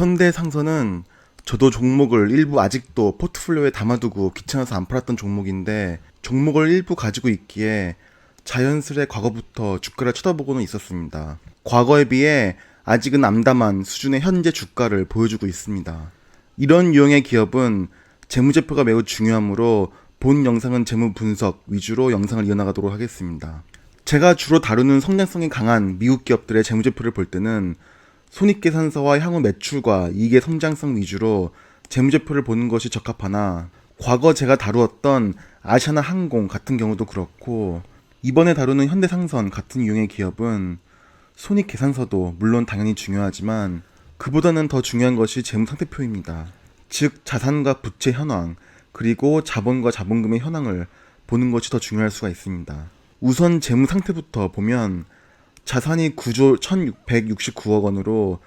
현대상선은 저도 종목을 일부 아직도 포트폴리오에 담아두고 귀찮아서 안 팔았던 종목인데 종목을 일부 가지고 있기에 자연스레 과거부터 주가를 쳐다보고는 있었습니다. 과거에 비해 아직은 암담한 수준의 현재 주가를 보여주고 있습니다. 이런 유형의 기업은 재무제표가 매우 중요하므로 본 영상은 재무 분석 위주로 영상을 이어나가도록 하겠습니다. 제가 주로 다루는 성장성이 강한 미국 기업들의 재무제표를 볼 때는 손익계산서와 향후 매출과 이익의 성장성 위주로 재무제표를 보는 것이 적합하나 과거 제가 다루었던 아시아나 항공 같은 경우도 그렇고 이번에 다루는 현대상선 같은 유형의 기업은 손익계산서도 물론 당연히 중요하지만 그보다는 더 중요한 것이 재무상태표입니다. 즉 자산과 부채 현황 그리고 자본과 자본금의 현황을 보는 것이 더 중요할 수가 있습니다. 우선 재무상태부터 보면 자산이 9조 1169억 원으로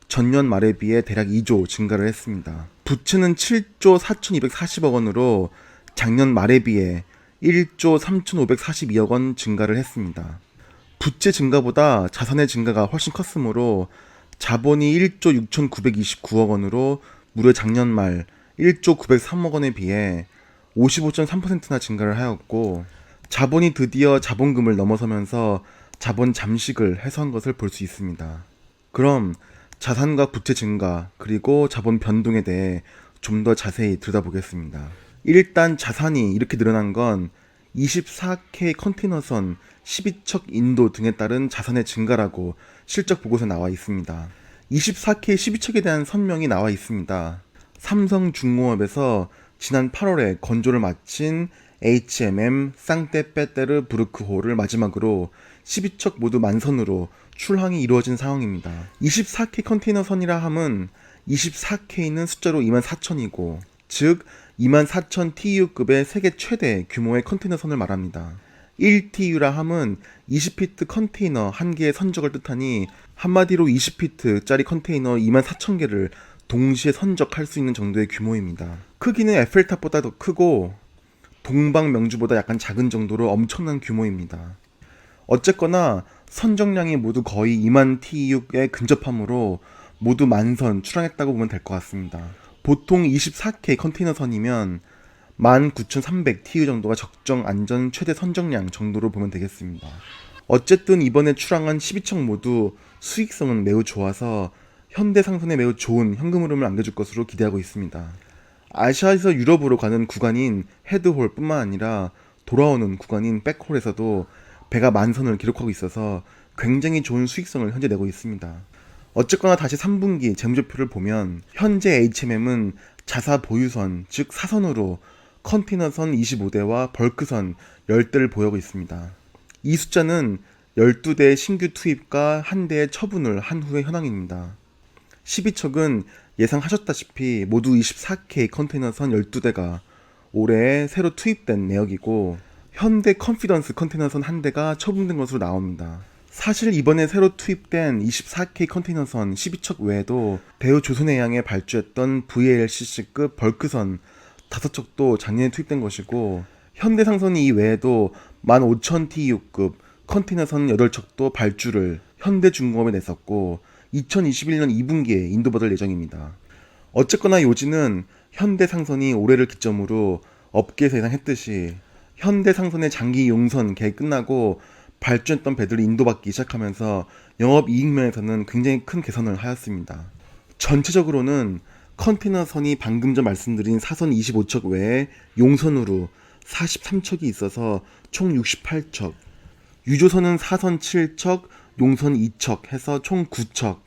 전년 말에 비해 대략 2조 증가를 했습니다. 부채는 7조 4240억 원으로 작년 말에 비해 1조 3542억 원 증가를 했습니다. 부채 증가보다 자산의 증가가 훨씬 컸으므로 자본이 1조 6929억 원으로 무려 작년 말 1조 903억 원에 비해 55.3%나 증가를 하였고 자본이 드디어 자본금을 넘어서면서 자본 잠식을 해소한 것을 볼 수 있습니다. 그럼 자산과 부채 증가 그리고 자본 변동에 대해 좀 더 자세히 들여다보겠습니다. 일단 자산이 이렇게 늘어난 건 24K 컨테이너선 12척 인도 등에 따른 자산의 증가라고 실적 보고서에 나와 있습니다. 24K 12척에 대한 선명이 나와 있습니다. 삼성중공업에서 지난 8월에 건조를 마친 HMM 상테페테르부르크호를 마지막으로 12척 모두 만선으로 출항이 이루어진 상황입니다. 24K 컨테이너선이라 함은 24K는 숫자로 24,000이고 즉 24,000 TEU급의 세계 최대 규모의 컨테이너선을 말합니다. 1TU라 함은 20피트 컨테이너 한 개의 선적을 뜻하니 한마디로 20피트짜리 컨테이너 24,000개를 동시에 선적할 수 있는 정도의 규모입니다. 크기는 에펠탑보다 더 크고 동방명주보다 약간 작은 정도로 엄청난 규모입니다. 어쨌거나 선적량이 모두 거의 2만 TEU에 근접하므로 모두 만선 출항했다고 보면 될 것 같습니다. 보통 24K 컨테이너선이면 19,300 TEU 정도가 적정 안전 최대 선적량 정도로 보면 되겠습니다. 어쨌든 이번에 출항한 12척 모두 수익성은 매우 좋아서 현대상선에 매우 좋은 현금 흐름을 안겨줄 것으로 기대하고 있습니다. 아시아에서 유럽으로 가는 구간인 헤드홀 뿐만 아니라 돌아오는 구간인 백홀에서도 배가 만선을 기록하고 있어서 굉장히 좋은 수익성을 현재 내고 있습니다. 어쨌거나 다시 3분기 재무제표를 보면 현재 HMM은 자사 보유선 즉 사선으로 컨테이너선 25대와 벌크선 10대를 보유하고 있습니다. 이 숫자는 12대의 신규 투입과 1대의 처분을 한 후의 현황입니다. 12척은 예상하셨다시피 모두 24K 컨테이너선 12대가 올해 새로 투입된 내역이고 현대 컨피던스 컨테이너선 1대가 처분된 것으로 나옵니다. 사실 이번에 새로 투입된 24K 컨테이너선 12척 외에도 대우 조선해양에 발주했던 VLCC급 벌크선 5척도 작년에 투입된 것이고 현대상선이 이 외에도 15,000 TEU급 컨테이너선 8척도 발주를 현대중공업에 냈었고 2021년 2분기에 인도받을 예정입니다. 어쨌거나 요지는 현대상선이 올해를 기점으로 업계에서 예상했듯이 현대상선의 장기 용선 계획 끝나고 발주했던 배들이 인도받기 시작하면서 영업이익 면에서는 굉장히 큰 개선을 하였습니다. 전체적으로는 컨테이너선이 방금 전 말씀드린 사선 25척 외에 용선으로 43척이 있어서 총 68척, 유조선은 사선 7척, 용선 2척 해서 총 9척,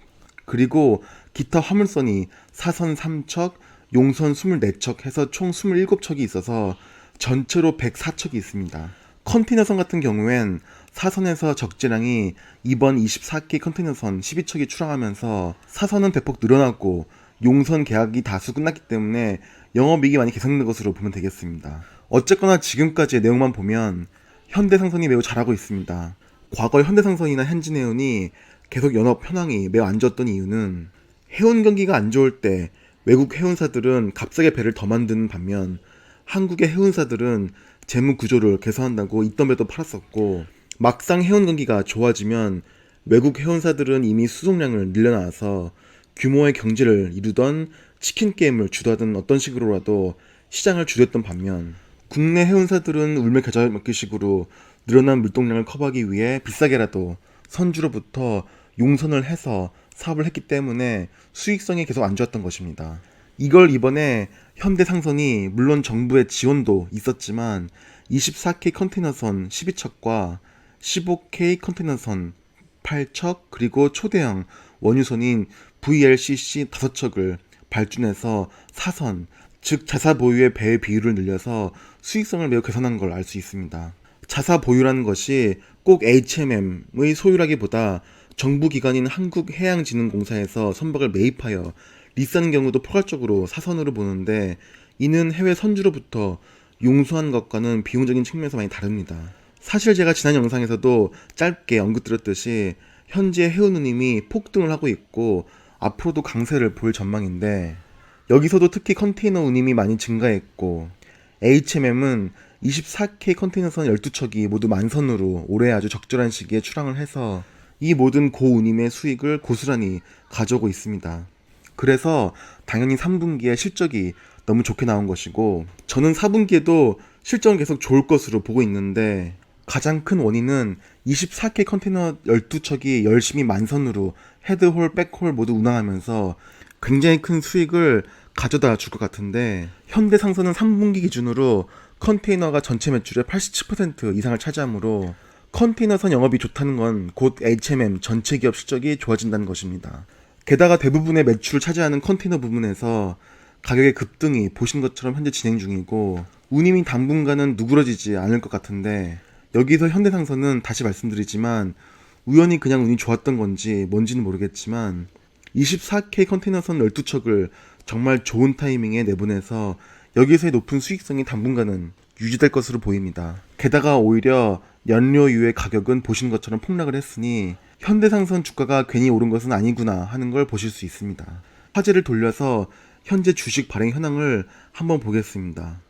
그리고 기타 화물선이 사선 3척, 용선 24척 해서 총 27척이 있어서 전체로 104척이 있습니다. 컨테이너선 같은 경우엔 사선에서 적재량이 이번 24K 컨테이너선 12척이 출항하면서 사선은 대폭 늘어났고 용선 계약이 다수 끝났기 때문에 영업이익이 많이 개선된 것으로 보면 되겠습니다. 어쨌거나 지금까지의 내용만 보면 현대상선이 매우 잘하고 있습니다. 과거 현대상선이나 현진해운이 계속 연업 현황이 매우 안 좋았던 이유는 해운 경기가 안 좋을 때 외국 해운사들은 값싸게 배를 더 만드는 반면 한국의 해운사들은 재무 구조를 개선한다고 있던 배도 팔았었고 막상 해운 경기가 좋아지면 외국 해운사들은 이미 수송량을 늘려놔서 규모의 경제를 이루던 치킨 게임을 주도하던 어떤 식으로라도 시장을 주도했던 반면 국내 해운사들은 울며 겨자 먹기식으로 늘어난 물동량을 커버하기 위해 비싸게라도 선주로부터 용선을 해서 사업을 했기 때문에 수익성이 계속 안 좋았던 것입니다. 이걸 이번에 현대상선이 물론 정부의 지원도 있었지만 24K 컨테이너선 12척과 15K 컨테이너선 8척 그리고 초대형 원유선인 VLCC 5척을 발주해서 사선, 즉 자사 보유의 배의 비율을 늘려서 수익성을 매우 개선한 걸 알 수 있습니다. 자사 보유라는 것이 꼭 HMM의 소유라기보다 정부 기관인 한국해양진흥공사에서 선박을 매입하여 리스하는 경우도 포괄적으로 사선으로 보는데 이는 해외 선주로부터 용수한 것과는 비용적인 측면에서 많이 다릅니다. 사실 제가 지난 영상에서도 짧게 언급드렸듯이 현재 해운운임이 폭등을 하고 있고 앞으로도 강세를 보일 전망인데 여기서도 특히 컨테이너 운임이 많이 증가했고 HMM은 24K 컨테이너선 12척이 모두 만선으로 올해 아주 적절한 시기에 출항을 해서 이 모든 고운임의 수익을 고스란히 가져오고 있습니다. 그래서 당연히 3분기에 실적이 너무 좋게 나온 것이고 저는 4분기에도 실적은 계속 좋을 것으로 보고 있는데 가장 큰 원인은 24K 컨테이너 12척이 열심히 만선으로 헤드홀, 백홀 모두 운항하면서 굉장히 큰 수익을 가져다 줄 것 같은데 현대상선은 3분기 기준으로 컨테이너가 전체 매출의 87% 이상을 차지하므로 컨테이너선 영업이 좋다는 건 곧 HMM 전체 기업 실적이 좋아진다는 것입니다. 게다가 대부분의 매출을 차지하는 컨테이너 부분에서 가격의 급등이 보신 것처럼 현재 진행 중이고 운임이 당분간은 누그러지지 않을 것 같은데 여기서 현대상선은 다시 말씀드리지만 우연히 그냥 운이 좋았던 건지 뭔지는 모르겠지만 24K 컨테이너선 12척을 정말 좋은 타이밍에 내보내서 여기서의 높은 수익성이 당분간은 유지될 것으로 보입니다. 게다가 오히려 연료유의 가격은 보신 것처럼 폭락을 했으니 현대상선 주가가 괜히 오른 것은 아니구나 하는 걸 보실 수 있습니다. 화제를 돌려서 현재 주식 발행 현황을 한번 보겠습니다.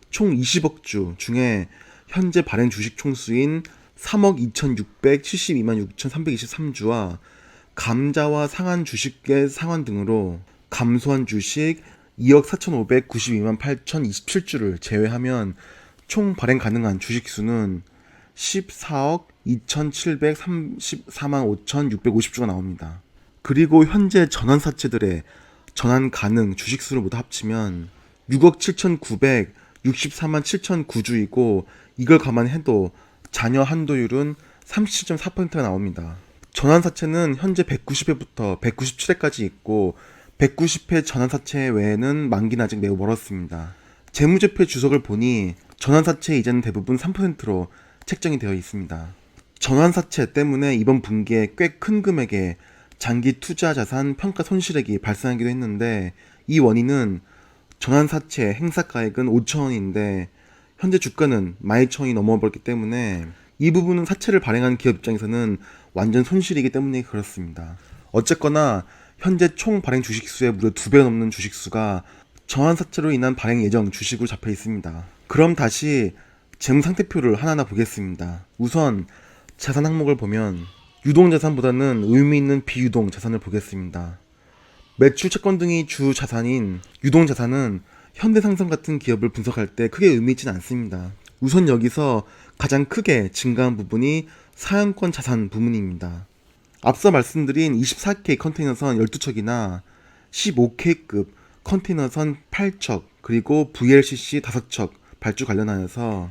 총 20억 주 중에 현재 발행 주식 총수인 3억 2,672만 6,323주와 감자와 상한 주식의 상환 등으로 감소한 주식 2억 4,592만 8,027주를 제외하면 총 발행 가능한 주식 수는 14억 2,734만 5,650주가 나옵니다. 그리고 현재 전환사채들의 전환 가능 주식수를 모두 합치면 6억 7,964만 7,009주이고 이걸 감안해도 잔여 한도율은 37.4%가 나옵니다. 전환사채는 현재 190회부터 197회까지 있고 190회 전환사채 외에는 만기는 아직 매우 멀었습니다. 재무제표 주석을 보니 전환사채 이자는 대부분 3%로 책정이 되어 있습니다. 전환사채 때문에 이번 분기에 꽤 큰 금액의 장기 투자 자산 평가 손실액이 발생하기도 했는데 이 원인은 전환사채 행사가액은 5천원인데 현재 주가는 12,000원이 넘어버렸기 때문에 이 부분은 사채를 발행한 기업 입장에서는 완전 손실이기 때문에 그렇습니다. 어쨌거나 현재 총 발행 주식수의 무려 2배 넘는 주식수가 전환사채로 인한 발행 예정 주식으로 잡혀 있습니다. 그럼 다시 재무상태표를 하나하나 보겠습니다. 우선 자산 항목을 보면 유동자산보다는 의미있는 비유동 자산을 보겠습니다. 매출 채권 등이 주 자산인 유동자산은 현대상선 같은 기업을 분석할 때 크게 의미 있지는 않습니다. 우선 여기서 가장 크게 증가한 부분이 사양권 자산 부문입니다. 앞서 말씀드린 24K 컨테이너선 12척이나 15K급 컨테이너선 8척 그리고 VLCC 5척 발주 관련하여서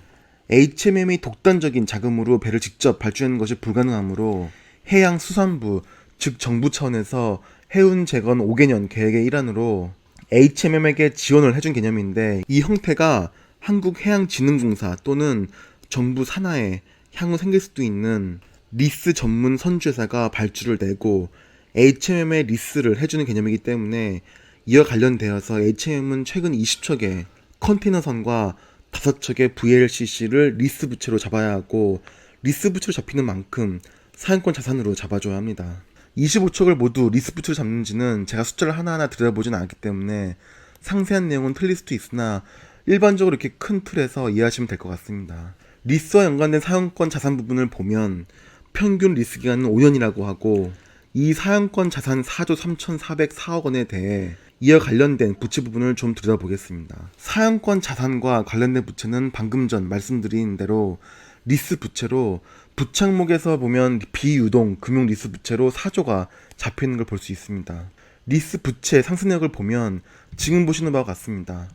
HMM이 독단적인 자금으로 배를 직접 발주하는 것이 불가능하므로 해양수산부 즉 정부 차원에서 해운 재건 5개년 계획의 일환으로 HMM에게 지원을 해준 개념인데 이 형태가 한국해양진흥공사 또는 정부 산하에 향후 생길 수도 있는 리스 전문 선주회사가 발주를 내고 HMM에 리스를 해주는 개념이기 때문에 이와 관련되어서 HMM은 최근 20척의 컨테이너선과 5척의 VLCC를 리스 부채로 잡아야 하고 리스 부채로 잡히는 만큼 사양권 자산으로 잡아줘야 합니다. 25척을 모두 리스 부채로 잡는지는 제가 숫자를 하나하나 들여다보진 않았기 때문에 상세한 내용은 틀릴 수도 있으나 일반적으로 이렇게 큰 틀에서 이해하시면 될 것 같습니다. 리스와 연관된 사용권 자산 부분을 보면 평균 리스 기간은 5년이라고 하고 이 사양권 자산 4조 3,404억 원에 대해 이와 관련된 부채 부분을 좀 들여다보겠습니다. 사양권 자산과 관련된 부채는 방금 전 말씀드린 대로 리스 부채로 부채 항목에서 보면 비유동 금융 리스 부채로 4조가 잡혀있는 걸 볼 수 있습니다. 리스 부채 상승 내역을 보면 지금 보시는 바와 같습니다.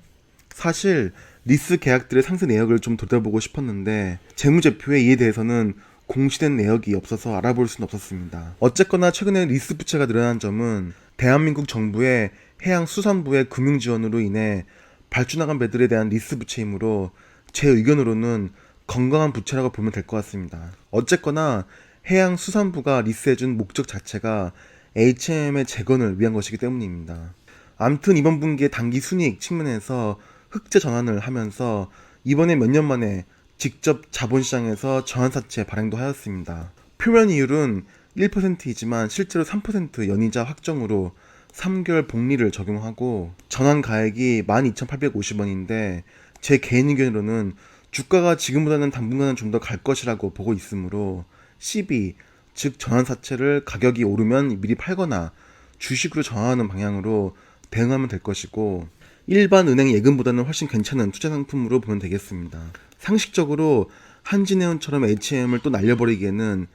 사실 리스 계약들의 상승 내역을 좀 들여다보고 싶었는데 재무제표에 이에 대해서는 공시된 내역이 없어서 알아볼 수는 없었습니다. 어쨌거나 최근에 리스 부채가 늘어난 점은 대한민국 정부의 해양수산부의 금융지원으로 인해 발주나간 배들에 대한 리스 부채이므로 제 의견으로는 건강한 부채라고 보면 될 것 같습니다. 어쨌거나 해양수산부가 리스해준 목적 자체가 HM의 재건을 위한 것이기 때문입니다. 암튼 이번 분기에 단기 순이익 측면에서 흑자 전환을 하면서 이번에 몇 년 만에 직접 자본시장에서 전환사채 발행도 하였습니다. 표면 이율은 1%이지만 실제로 3% 연이자 확정으로 3개월 복리를 적용하고 전환 가액이 12,850원인데 제 개인 의견으로는 주가가 지금보다는 당분간은 좀 더 갈 것이라고 보고 있으므로 CB, 즉 전환사채를 가격이 오르면 미리 팔거나 주식으로 전환하는 방향으로 대응하면 될 것이고 일반 은행 예금보다는 훨씬 괜찮은 투자 상품으로 보면 되겠습니다. 상식적으로 한진해운처럼 HM을 또 날려버리기에는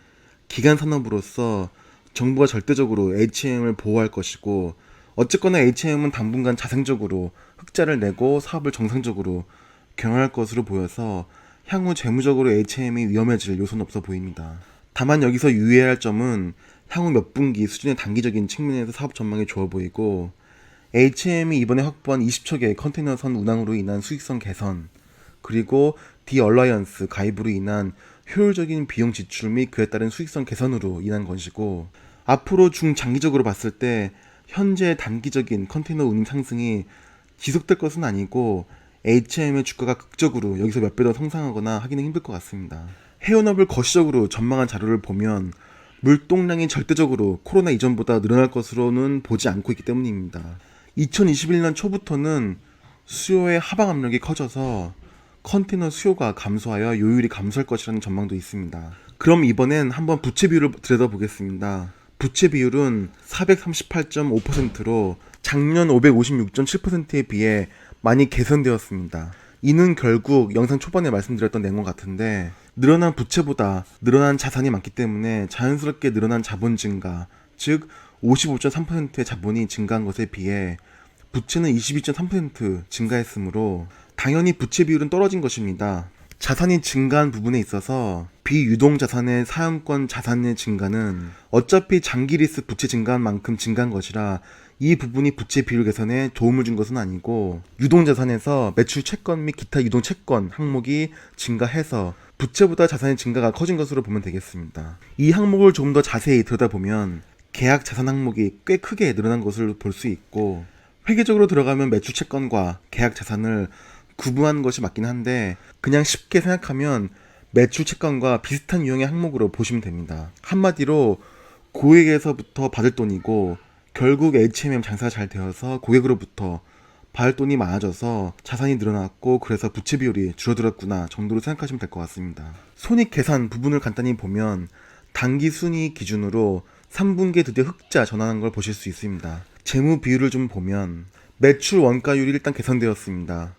기간 산업으로서 정부가 절대적으로 HM을 보호할 것이고 어쨌거나 HM은 당분간 자생적으로 흑자를 내고 사업을 정상적으로 경영할 것으로 보여서 향후 재무적으로 HM이 위험해질 요소는 없어 보입니다. 다만 여기서 유의해야 할 점은 향후 몇 분기 수준의 단기적인 측면에서 사업 전망이 좋아 보이고 HM이 이번에 확보한 20척의 개의 컨테이너선 운항으로 인한 수익성 개선 그리고 디얼라이언스 가입으로 인한 효율적인 비용 지출 및 그에 따른 수익성 개선으로 인한 것이고 앞으로 중장기적으로 봤을 때 현재 단기적인 컨테이너 운임 상승이 지속될 것은 아니고 HM의 주가가 극적으로 여기서 몇 배 더 성장하거나 하기는 힘들 것 같습니다. 해운업을 거시적으로 전망한 자료를 보면 물동량이 절대적으로 코로나 이전보다 늘어날 것으로는 보지 않고 있기 때문입니다. 2021년 초부터는 수요의 하방 압력이 커져서 컨테이너 수요가 감소하여 요율이 감소할 것이라는 전망도 있습니다. 그럼 이번엔 한번 부채 비율을 들여다보겠습니다. 부채 비율은 438.5%로 작년 556.7%에 비해 많이 개선되었습니다. 이는 결국 영상 초반에 말씀드렸던 내용 같은데 늘어난 부채보다 늘어난 자산이 많기 때문에 자연스럽게 늘어난 자본 증가, 즉 55.3%의 자본이 증가한 것에 비해 부채는 22.3% 증가했으므로 당연히 부채 비율은 떨어진 것입니다. 자산이 증가한 부분에 있어서 비유동 자산의 사용권 자산의 증가는 어차피 장기 리스 부채 증가한 만큼 증가한 것이라 이 부분이 부채 비율 개선에 도움을 준 것은 아니고 유동 자산에서 매출 채권 및 기타 유동 채권 항목이 증가해서 부채보다 자산의 증가가 커진 것으로 보면 되겠습니다. 이 항목을 조금 더 자세히 들여다보면 계약 자산 항목이 꽤 크게 늘어난 것을 볼 수 있고 회계적으로 들어가면 매출 채권과 계약 자산을 구분하는 것이 맞긴 한데 그냥 쉽게 생각하면 매출 채권과 비슷한 유형의 항목으로 보시면 됩니다. 한마디로 고객에서부터 받을 돈이고 결국 HMM 장사가 잘 되어서 고객으로부터 받을 돈이 많아져서 자산이 늘어났고 그래서 부채 비율이 줄어들었구나 정도로 생각하시면 될 것 같습니다. 손익 계산 부분을 간단히 보면 단기 순이익 기준으로 3분기에 드디어 흑자 전환한 걸 보실 수 있습니다. 재무 비율을 좀 보면 매출 원가율이 일단 개선되었습니다.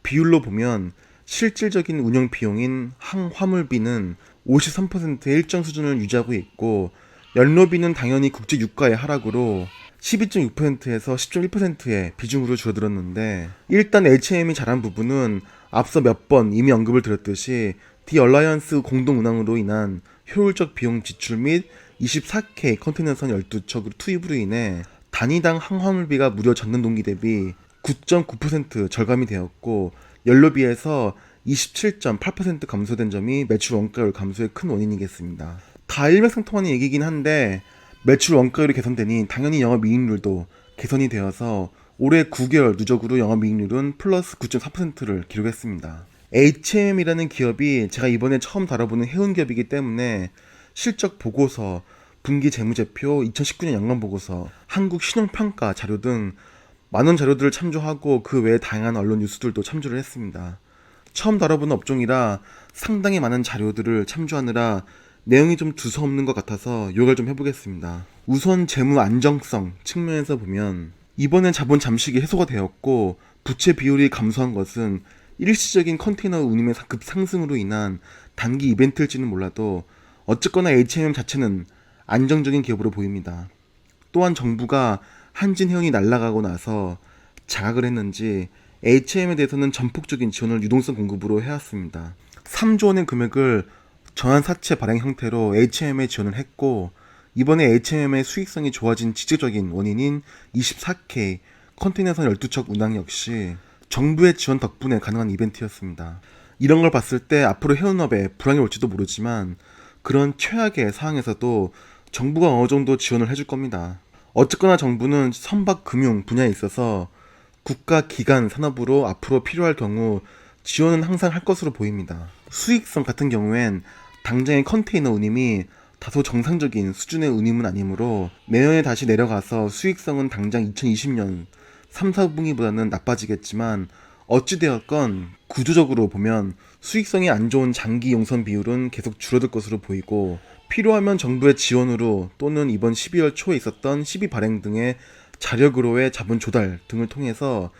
비율로 보면 실질적인 운영 비용인 항화물비는 53%의 일정 수준을 유지하고 있고 연료비는 당연히 국제 유가의 하락으로 12.6%에서 10.1%의 비중으로 줄어들었는데 일단 HM이 잘한 부분은 앞서 몇 번 이미 언급을 드렸듯이 디얼라이언스 공동 운항으로 인한 효율적 비용 지출 및 24K 컨테이너선 12척 투입으로 인해 단위당 항화물비가 무려 전년 동기 대비 9.9% 절감이 되었고 연료비에서 27.8% 감소된 점이 매출 원가율 감소의 큰 원인이겠습니다. 다 일맥상통하는 얘기긴 한데 매출 원가율이 개선되니 당연히 영업이익률도 개선이 되어서 올해 9개월 누적으로 영업이익률은 플러스 9.4%를 기록했습니다. HM이라는 기업이 제가 이번에 처음 다뤄보는 해운기업이기 때문에 실적 보고서, 분기 재무제표, 2019년 연간보고서, 한국 신용평가 자료 등 많은 자료들을 참조하고 그 외에 다양한 언론 뉴스들도 참조를 했습니다. 처음 다뤄보는 업종이라 상당히 많은 자료들을 참조하느라 내용이 좀 두서없는 것 같아서 요약을 좀 해보겠습니다. 우선 재무 안정성 측면에서 보면 이번에 자본 잠식이 해소가 되었고 부채 비율이 감소한 것은 일시적인 컨테이너 운임의 급상승으로 인한 단기 이벤트일지는 몰라도 어쨌거나 H&M 자체는 안정적인 기업으로 보입니다. 또한 정부가 한진해운이 날아가고 나서 자각을 했는지 H&M에 대해서는 전폭적인 지원을 유동성 공급으로 해왔습니다. 3조 원의 금액을 전환사채 발행 형태로 H&M에 지원을 했고 이번에 H&M의 수익성이 좋아진 직접적인 원인인 24K 컨테이너선 12척 운항 역시 정부의 지원 덕분에 가능한 이벤트였습니다. 이런 걸 봤을 때 앞으로 해운업에 불황이 올지도 모르지만 그런 최악의 상황에서도 정부가 어느 정도 지원을 해줄 겁니다. 어쨌거나 정부는 선박 금융 분야에 있어서 국가 기관 산업으로 앞으로 필요할 경우 지원은 항상 할 것으로 보입니다. 수익성 같은 경우엔 당장의 컨테이너 운임이 다소 정상적인 수준의 운임은 아니므로 내년에 다시 내려가서 수익성은 당장 2020년 3, 4분기보다는 나빠지겠지만 어찌되었건 구조적으로 보면 수익성이 안 좋은 장기 용선 비율은 계속 줄어들 것으로 보이고 필요하면 정부의 지원으로 또는 이번 12월 초에 있었던 시비 발행 등의 자력으로의 자본 조달 등을 통해서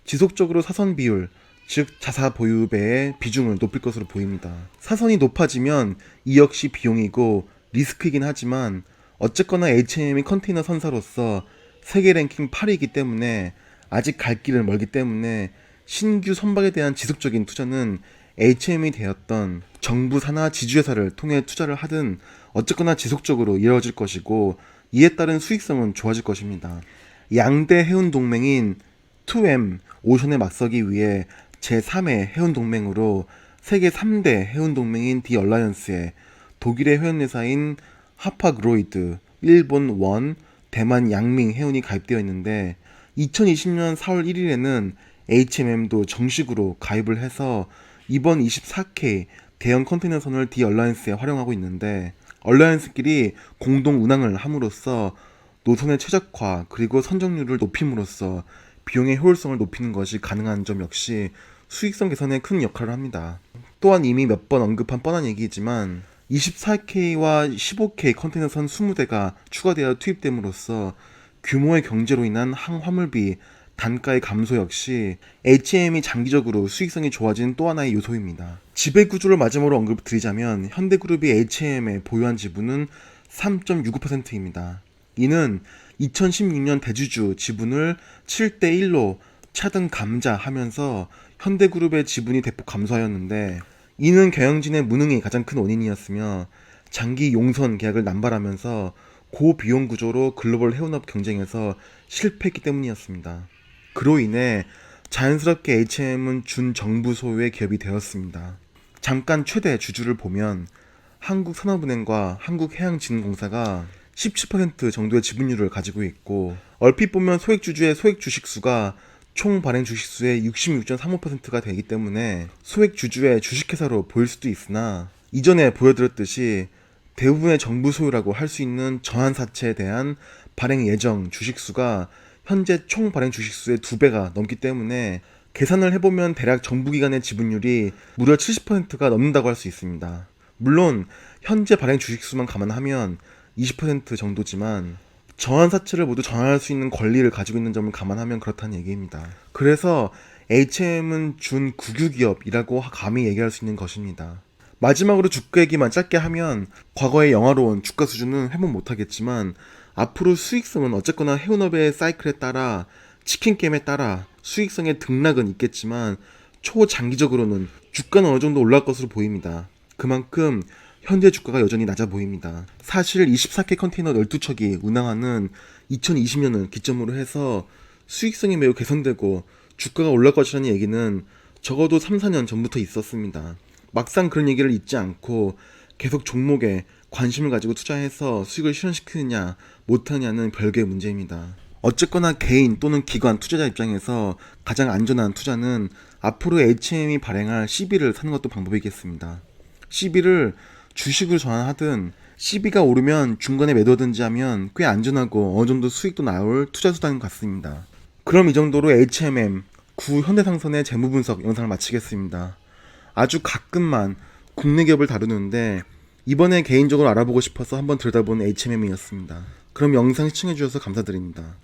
지속적으로 사선 비율, 즉 자사 보유배의 비중을 높일 것으로 보입니다. 사선이 높아지면 이 역시 비용이고 리스크이긴 하지만 어쨌거나 H&M이 컨테이너 선사로서 세계 랭킹 8위이기 때문에 아직 갈 길은 멀기 때문에 신규 선박에 대한 지속적인 투자는 H&M이 되었던 정부 산하 지주회사를 통해 투자를 하든 어쨌거나 지속적으로 이루어질 것이고 이에 따른 수익성은 좋아질 것입니다. 양대 해운 동맹인 2M 오션에 맞서기 위해 제3의 해운 동맹으로 세계 3대 해운 동맹인 디 얼라이언스에 독일의 해운회사인 하파그로이드, 일본 원, 대만 양밍 해운이 가입되어 있는데 2020년 4월 1일에는 H&M도 정식으로 가입을 해서 이번 24K 대형 컨테이너선을 디 얼라이언스에 활용하고 있는데 얼라이언스끼리 공동 운항을 함으로써 노선의 최적화 그리고 선정률을 높임으로써 비용의 효율성을 높이는 것이 가능한 점 역시 수익성 개선에 큰 역할을 합니다. 또한 이미 몇 번 언급한 뻔한 얘기이지만 24K와 15K 컨테이너선 20대가 추가되어 투입됨으로써 규모의 경제로 인한 항화물비 단가의 감소 역시 H&M이 장기적으로 수익성이 좋아진 또 하나의 요소입니다. 지배구조를 마지막으로 언급드리자면 현대그룹이 H&M에 보유한 지분은 3.65%입니다. 이는 2016년 대주주 지분을 7대1로 차등 감자하면서 현대그룹의 지분이 대폭 감소하였는데 이는 경영진의 무능이 가장 큰 원인이었으며 장기 용선 계약을 남발하면서 고비용 구조로 글로벌 해운업 경쟁에서 실패했기 때문이었습니다. 그로 인해 자연스럽게 H&M은 준정부 소유의 기업이 되었습니다. 잠깐 최대 주주를 보면 한국산업은행과 한국해양진흥공사가 17% 정도의 지분율을 가지고 있고 얼핏 보면 소액주주의 소액 주식수가 총 발행 주식수의 66.35%가 되기 때문에 소액주주의 주식회사로 보일 수도 있으나 이전에 보여드렸듯이 대부분의 정부 소유라고 할 수 있는 전환사채에 대한 발행 예정 주식수가 현재 총 발행 주식수의 2배가 넘기 때문에 계산을 해보면 대략 정부기관의 지분율이 무려 70%가 넘는다고 할 수 있습니다. 물론 현재 발행 주식수만 감안하면 20% 정도지만 전환사채를 모두 전환할 수 있는 권리를 가지고 있는 점을 감안하면 그렇다는 얘기입니다. 그래서 H&M은 준국유기업이라고 감히 얘기할 수 있는 것입니다. 마지막으로 주가 얘기만 짧게 하면 과거의 영화로운 주가 수준은 회복 못하겠지만 앞으로 수익성은 어쨌거나 해운업의 사이클에 따라 치킨게임에 따라 수익성의 등락은 있겠지만 초장기적으로는 주가는 어느 정도 올라갈 것으로 보입니다. 그만큼 현재 주가가 여전히 낮아 보입니다. 사실 24K 컨테이너 12척이 운항하는 2020년을 기점으로 해서 수익성이 매우 개선되고 주가가 올라갈 것이라는 얘기는 적어도 3, 4년 전부터 있었습니다. 막상 그런 얘기를 잊지 않고 계속 종목에 관심을 가지고 투자해서 수익을 실현시키느냐 못하느냐는 별개의 문제입니다. 어쨌거나 개인 또는 기관 투자자 입장에서 가장 안전한 투자는 앞으로 H&M이 발행할 CB를 사는 것도 방법이겠습니다. CB를 주식으로 전환하든 CB가 오르면 중간에 매도하든지 하면 꽤 안전하고 어느 정도 수익도 나올 투자 수단 같습니다. 그럼 이 정도로 H&M 구 현대상선의 재무 분석 영상을 마치겠습니다. 아주 가끔만 국내 기업을 다루는데 이번에 개인적으로 알아보고 싶어서 한번 들여다본 H&M이었습니다. 그럼 영상 시청해주셔서 감사드립니다.